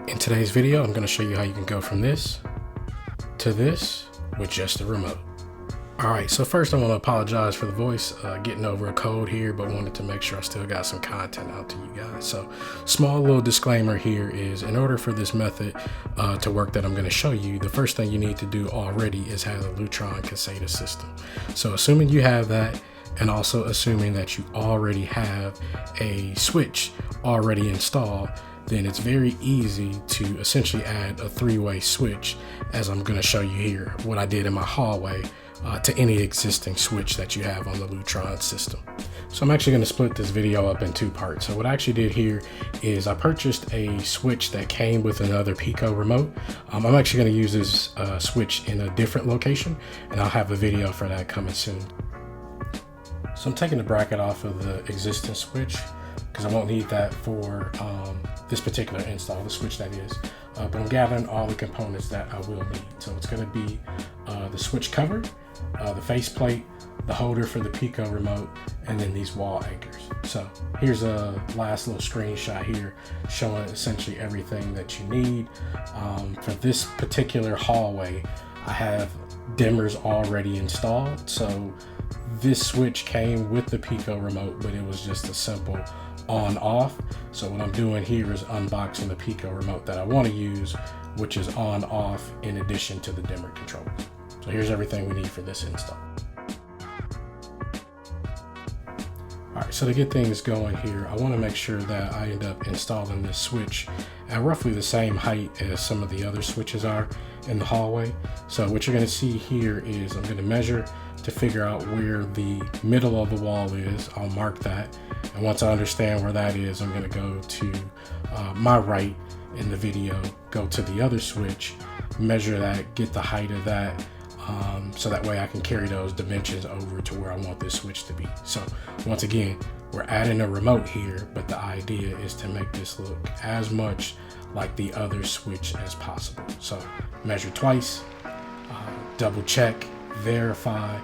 In today's video, I'm going to show you how you can go from this to this with just the remote. Alright, so first I want to apologize for the voice, getting over a cold here, but wanted to make sure I still got some content out to you guys. So small little disclaimer here is, in order for this method to work that I'm going to show you, the first thing you need to do already is have a Lutron Caseta system. So assuming you have that, and also assuming that you already have a switch already installed, then it's very easy to essentially add a three-way switch, as I'm going to show you here what I did in my hallway to any existing switch that you have on the Lutron system. So I'm actually going to split this video up in two parts. So what I actually did here is I purchased a switch that came with another Pico remote. I'm actually going to use this switch in a different location, and I'll have a video for that coming soon. So I'm taking the bracket off of the existing switch because I won't need that for this particular install, the switch that is. But I'm gathering all the components that I will need. So it's going to be the switch cover, the faceplate, the holder for the Pico remote, and then these wall anchors. So here's a last little screenshot here showing essentially everything that you need. For this particular hallway, I have dimmers already installed. So this switch came with the Pico remote, but it was just a simple on off. So what I'm doing here is unboxing the Pico remote that I want to use, which is on off in addition to the dimmer controls. So here's everything we need for this install. Alright, so to get things going here, I want to make sure that I end up installing this switch at roughly the same height as some of the other switches are in the hallway. So what you're going to see here is I'm going to measure to figure out where the middle of the wall is. I'll mark that, and once I understand where that is, I'm going to go to my right in the video, go to the other switch, measure that, get the height of that, so that way I can carry those dimensions over to where I want this switch to be. So once again, we're adding a remote here, but the idea is to make this look as much like the other switch as possible. So measure twice, double check, verify,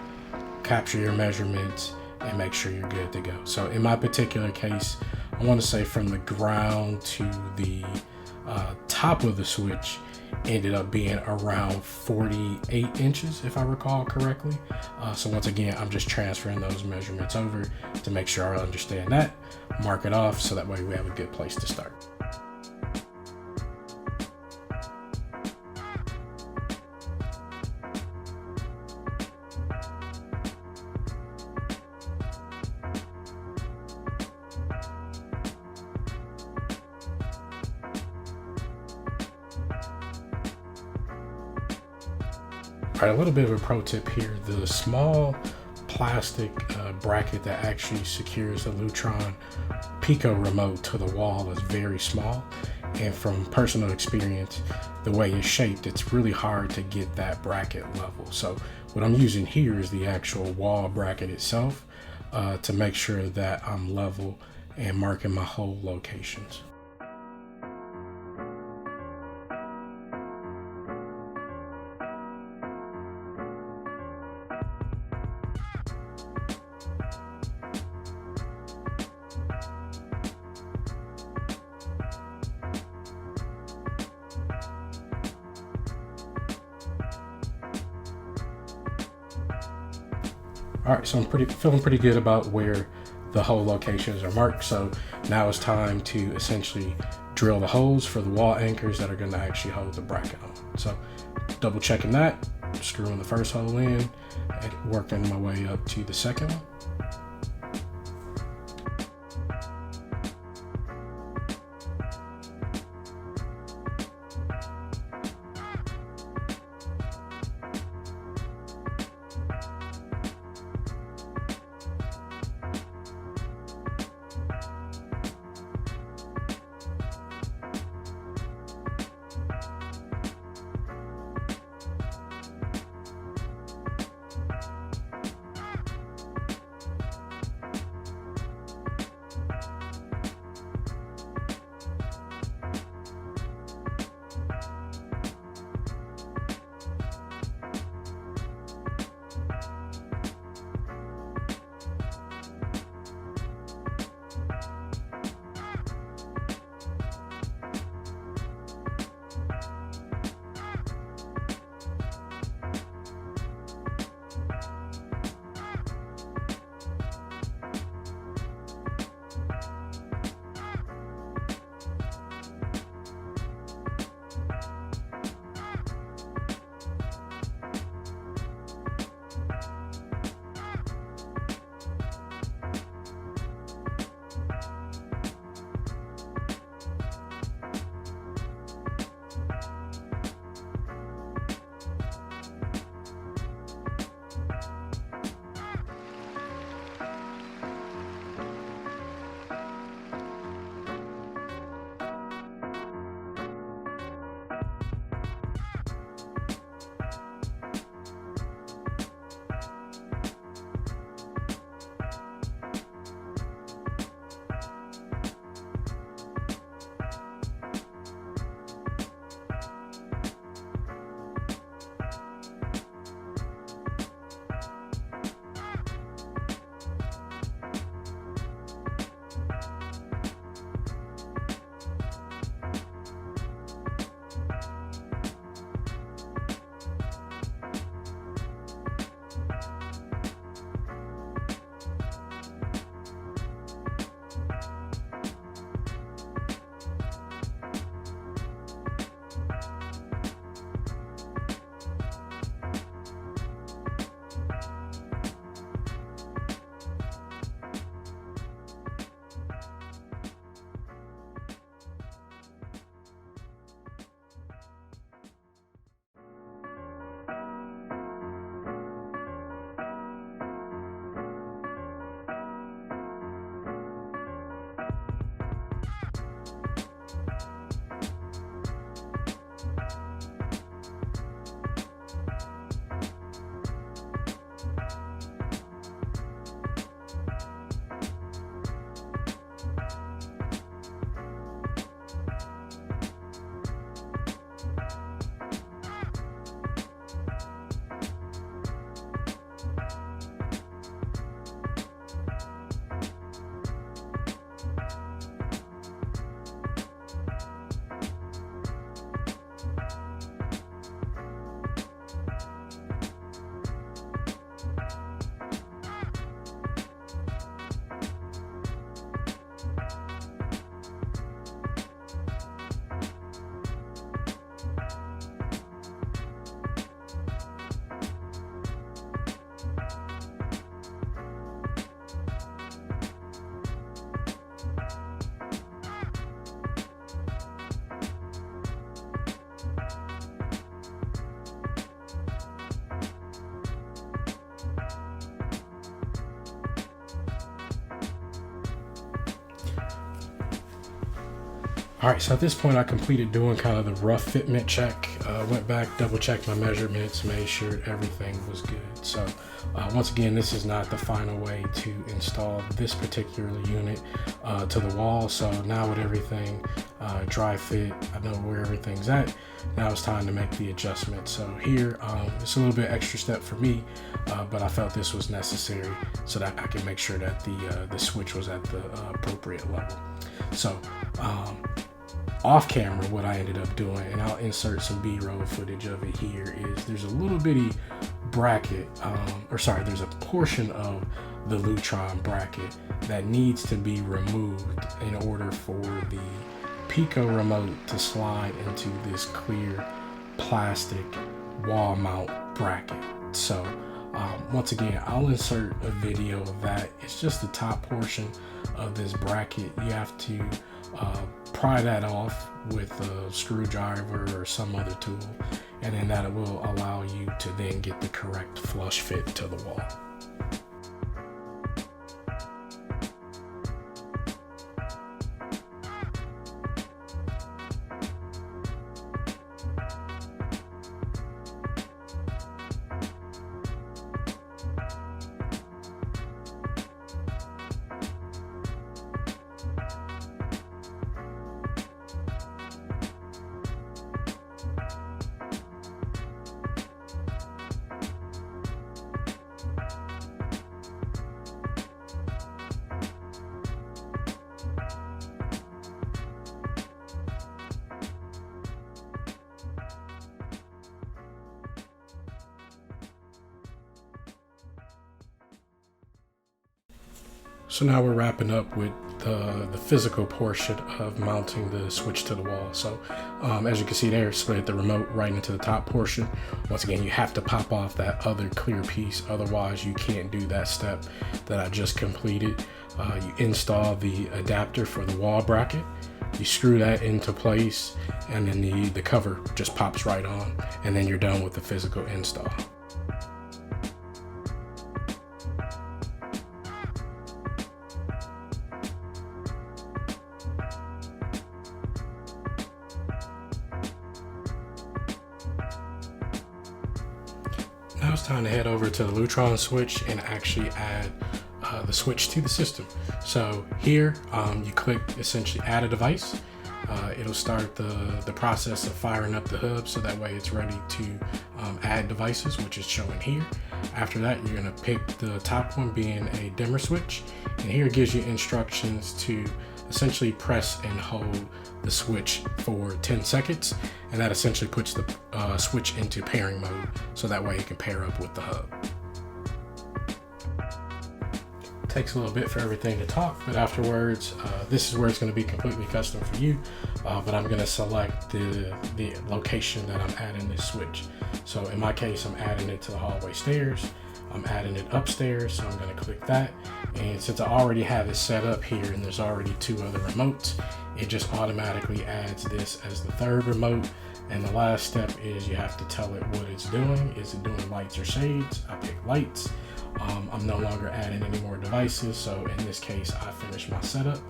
capture your measurements, and make sure you're good to go. So in my particular case, I want to say from the ground to the top of the switch ended up being around 48 inches, if I recall correctly. So once again, I'm just transferring those measurements over to make sure I understand that, mark it off, so that way we have a good place to start. All right, a little bit of a pro tip here. The small plastic bracket that actually secures the Lutron Pico remote to the wall is very small. And from personal experience, the way it's shaped, it's really hard to get that bracket level. So what I'm using here is the actual wall bracket itself to make sure that I'm level and marking my hole locations. All right, so I'm feeling pretty good about where the hole locations are marked. So now it's time to essentially drill the holes for the wall anchors that are going to actually hold the bracket on. So double checking that, screwing the first hole in, and working my way up to the second one. All right, so at this point I completed doing kind of the rough fitment check, went back, double checked my measurements, made sure everything was good. So once again, this is not the final way to install this particular unit to the wall. So now with everything dry fit, I know where everything's at. Now it's time to make the adjustment. So here, it's a little bit extra step for me, but I felt this was necessary so that I can make sure that the switch was at the appropriate level. So off camera, what I ended up doing, and I'll insert some B-roll footage of it here, is there's a little bitty bracket, there's a portion of the Lutron bracket that needs to be removed in order for the Pico remote to slide into this clear plastic wall mount bracket. So once again, I'll insert a video of that. It's just the top portion of this bracket. You have to pry that off with a screwdriver or some other tool, and then that will allow you to then get the correct flush fit to the wall. So now we're wrapping up with the physical portion of mounting the switch to the wall. So as you can see there, slid the remote right into the top portion. Once again, you have to pop off that other clear piece, otherwise you can't do that step that I just completed. You install the adapter for the wall bracket, you screw that into place, and then the cover just pops right on, and then you're done with the physical install. Now it's time to head over to the Lutron switch and actually add the switch to the system. So here you click essentially add a device. It'll start the process of firing up the hub, so that way it's ready to add devices, which is showing here. After that, you're going to pick the top one being a dimmer switch, and here it gives you instructions to essentially press and hold the switch for 10 seconds, and that essentially puts the switch into pairing mode, so that way it can pair up with the hub. Takes a little bit for everything to talk, but afterwards, this is where it's going to be completely custom for you, but I'm going to select the location that I'm adding this switch. So in my case, I'm adding it to the hallway stairs. I'm adding it upstairs, so I'm going to click that. And since I already have it set up here and there's already two other remotes, it just automatically adds this as the third remote. And the last step is you have to tell it what it's doing. Is it doing lights or shades? I pick lights. I'm no longer adding any more devices, so in this case I finish my setup.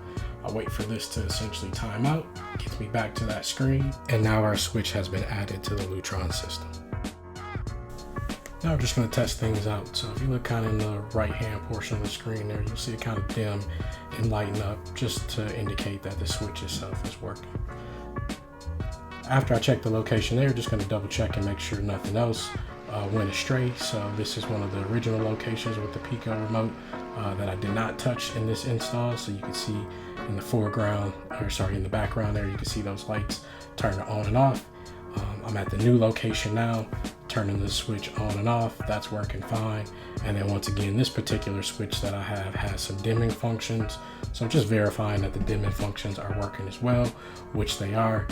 I wait for this to essentially time out, gets me back to that screen, and now our switch has been added to the Lutron system. Now we're just going to test things out. So if you look kind of in the right hand portion of the screen there, you'll see it kind of dim and lighten up, just to indicate that the switch itself is working. After I check the location there, just going to double check and make sure nothing else went astray. So this is one of the original locations with the Pico remote that I did not touch in this install. So you can see in the foreground, in the background there, you can see those lights turn on and off. I'm at the new location now, turning the switch on and off. That's working fine. And then once again, this particular switch that I have has some dimming functions. So I'm just verifying that the dimming functions are working as well, which they are.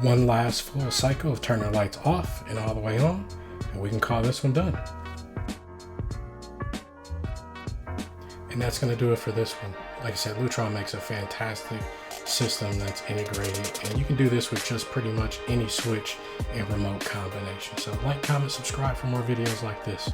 One last full cycle of turning the lights off and all the way on, and we can call this one done. And that's going to do it for this one. Like I said, Lutron makes a fantastic system that's integrated, and you can do this with just pretty much any switch and remote combination. So like, comment, subscribe for more videos like this.